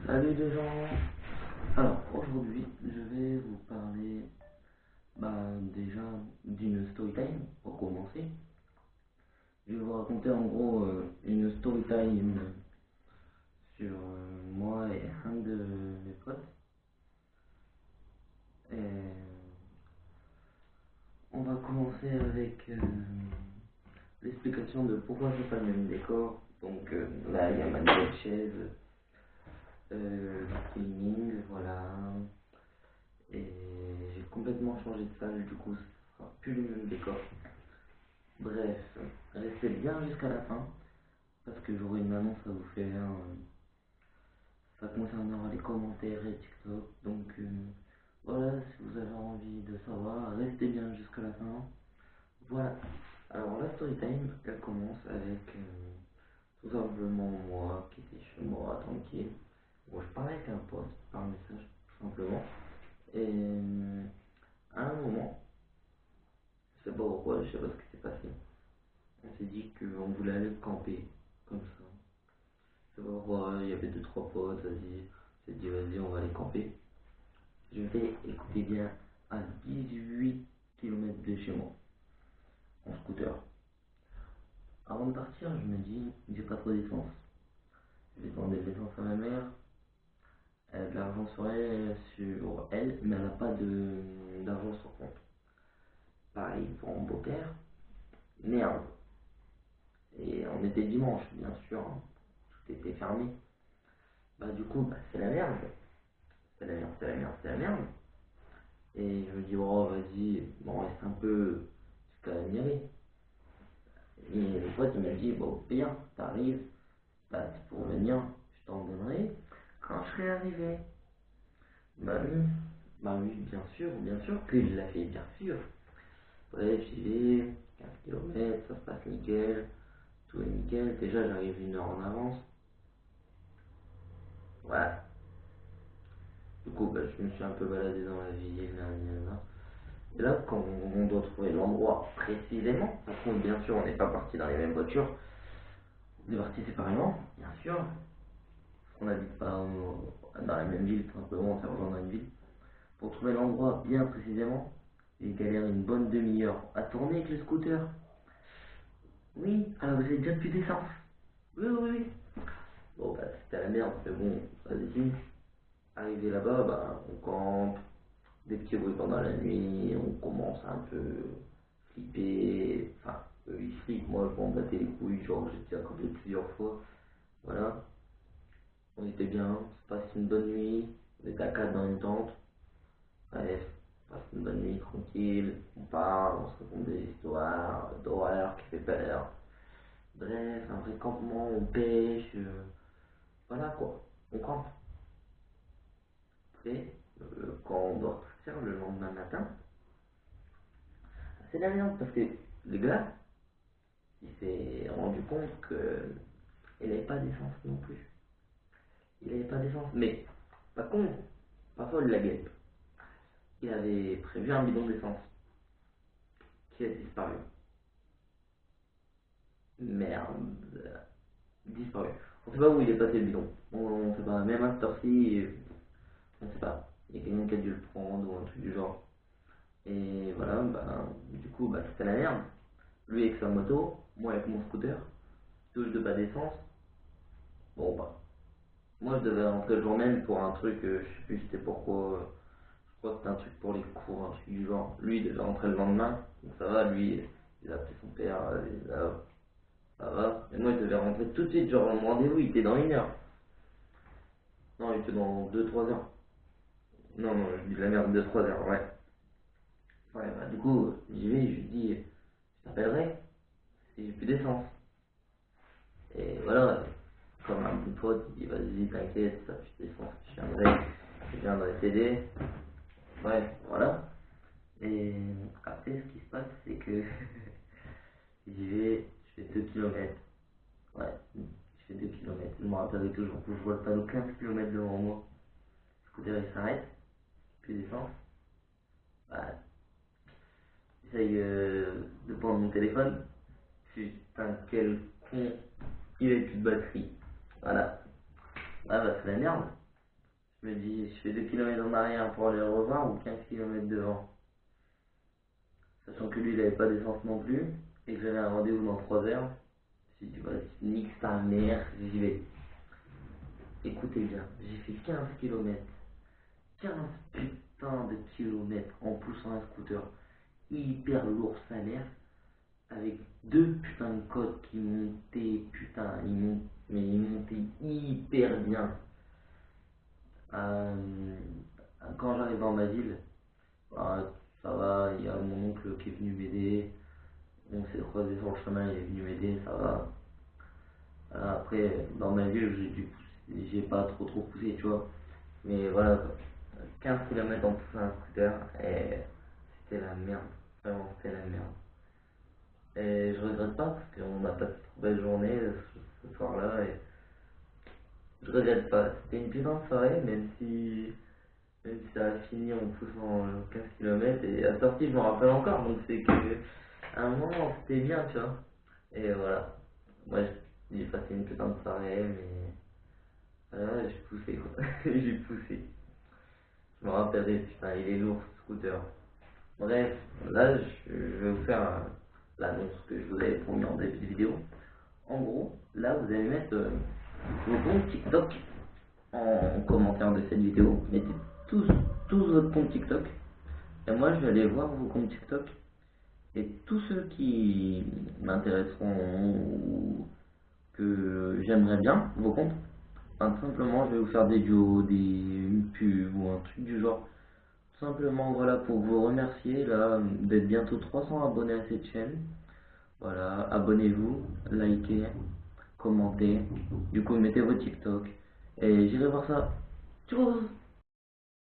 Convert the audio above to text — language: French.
Salut les gens. Alors aujourd'hui je vais vous parler déjà d'une story time pour commencer. Je vais vous raconter en gros une story time sur moi et un de mes potes. Et on va commencer avec l'explication de pourquoi c'est pas le même décor. Donc là il y a ma nouvelle chaise, du cleaning, voilà. Et j'ai complètement changé de salle, du coup, ce sera plus le même décor. Bref, restez bien jusqu'à la fin, parce que j'aurai une annonce à vous faire. Ça concernera les commentaires et TikTok. Donc voilà, si vous avez envie de savoir, restez bien jusqu'à la fin. Voilà. Alors la story time, elle commence avec tout simplement moi qui était chez moi, tranquille. Bon, je parlais avec un pote par message, tout simplement. Et à un moment, je sais pas pourquoi, je sais pas ce qui s'est passé. On s'est dit qu'on voulait aller camper, comme ça. Je sais pas pourquoi, il y avait deux, trois potes, vas-y. On s'est dit, vas-y, on va aller camper. Je vais, écouter bien, à 18 km de chez moi, en scooter. Avant de partir, je me dis, j'ai pas trop d'essence. Je vais demander de l'essence à ma mère. Elle a de l'argent sur elle, mais elle n'a pas d'argent sur compte. Pareil pour mon beau-père. Merde. Et on était dimanche, bien sûr, hein. Tout était fermé. Du coup, c'est la merde. C'est la merde, c'est la merde, c'est la merde. Et je me dis, oh, vas-y, bon, reste un peu jusqu'à la mairie. Et le pote, il m'a dit, bon, pire, t'arrives, c'est pour venir, je t'en donnerai quand je serai arrivé. Bah oui, bien sûr qu'il l'a fait, bien sûr. Bref, j'y vais, 15 km, ça se passe nickel, tout est nickel. Déjà, j'arrive une heure en avance. Voilà. Du coup, je me suis un peu baladé dans la ville, là. Et là, quand on doit trouver l'endroit précisément, parce que bien sûr, on n'est pas parti dans les mêmes voitures, on est parti séparément, bien sûr. On n'habite pas dans la même ville, tout simplement, on s'est rejoint dans une ville. Pour trouver l'endroit bien précisément, j'ai galéré une bonne demi-heure à tourner avec le scooter. Oui, alors vous avez déjà plus d'essence. Oui, oui, oui. Bon, c'était la merde, mais bon, vas-y. Arrivé là-bas, on campe, des petits bruits pendant la nuit, on commence à un peu flipper, enfin, eux ils flippent, moi je m'en battais les couilles, genre j'étais accordé plusieurs fois, voilà. On était bien, on se passe une bonne nuit, on était à 4 dans une tente, bref, on passe une bonne nuit tranquille, on parle, on se raconte des histoires d'horreur qui fait peur. Bref, un vrai campement, on pêche, voilà quoi, on campe. Après, quand on doit partir le lendemain matin, c'est la merde parce que le gars, il s'est rendu compte qu'il n'avait pas d'essence non plus. Il n'avait pas d'essence, mais pas con, pas folle la guêpe. Il avait prévu un bidon d'essence qui a disparu. Merde, disparu. On sait pas où il est passé le bidon. On sait pas, même à cette heure-ci, on sait pas. Il y a quelqu'un qui a dû le prendre ou un truc du genre. Et voilà, du coup, c'était la merde. Lui avec sa moto, moi avec mon scooter, touche de pas d'essence. Bon, moi je devais rentrer le jour même pour un truc, je sais plus c'était pourquoi, je crois que c'était un truc pour les cours, un truc du genre. Lui il devait rentrer le lendemain, donc ça va, lui il a appelé son père, ça va. Et moi je devais rentrer tout de suite, genre mon rendez-vous il était dans une heure. Non, il était dans 2-3 heures. Non, non, je dis de la merde, 2-3 heures, ouais. Ouais, du coup, j'y vais, je lui dis, je t'appellerai si j'ai plus d'essence. Et voilà, comme un bon pote, il dit vas-y, t'inquiète, ça plus d'essence, je viendrai t'aider. Ouais, voilà. Et après, ce qui se passe, c'est que j'y vais, je fais 2 km. Ouais, je fais 2 km. Je me rappellerai toujours que je vois le panneau 15 km devant moi. Le scooter il s'arrête, plus d'essence. Bah, j'essaye de prendre mon téléphone. Putain, quel con, il avait plus de batterie. Voilà. C'est la merde. Je me dis, je fais 2 km en arrière pour aller le revoir ou 15 km devant. Sachant que lui, il avait pas d'essence non plus et que j'avais un rendez-vous dans 3 heures. Je me suis dit, vas-y, nique sa mère, j'y vais. Écoutez bien, j'ai fait 15 km. 15 putains de kilomètres en poussant un scooter hyper lourd salaire avec 2 putains de côtes qui montaient, putain, ils montaient hyper bien. Euh, Quand j'arrive dans ma ville, bah, ça va, il y a mon oncle qui est venu m'aider, on s'est croisé sur le chemin, il est venu m'aider, ça va. Après, dans ma ville, j'ai pas trop poussé, tu vois. Mais voilà, quoi. 15 km en poussant un scooter, et c'était la merde. Vraiment, c'était la merde. Et je regrette pas parce qu'on a passé une belle journée ce soir-là et je regrette pas. C'était une putain de soirée, même si ça a fini en poussant 15 km et à la sortie je me rappelle encore, donc c'est que à un moment c'était bien, tu vois. Et voilà. Moi j'ai passé une putain de soirée, mais voilà, j'ai poussé quoi. J'ai poussé. Je me rappellerai, putain, il est lourd ce scooter. Bref, là je vais vous faire l'annonce que je vous avais promis en début de vidéo. En gros, là vous allez mettre vos comptes TikTok en commentaire de cette vidéo. Mettez tous, tous votre compte TikTok. Et moi je vais aller voir vos comptes TikTok. Et tous ceux qui m'intéresseront ou que j'aimerais bien, vos comptes, enfin, simplement je vais vous faire des duos, des pubs ou un truc du genre. Tout simplement voilà pour vous remercier là d'être bientôt 300 abonnés à cette chaîne. Voilà, abonnez-vous, likez, commentez, du coup mettez vos TikTok et j'irai voir ça. Tchuss!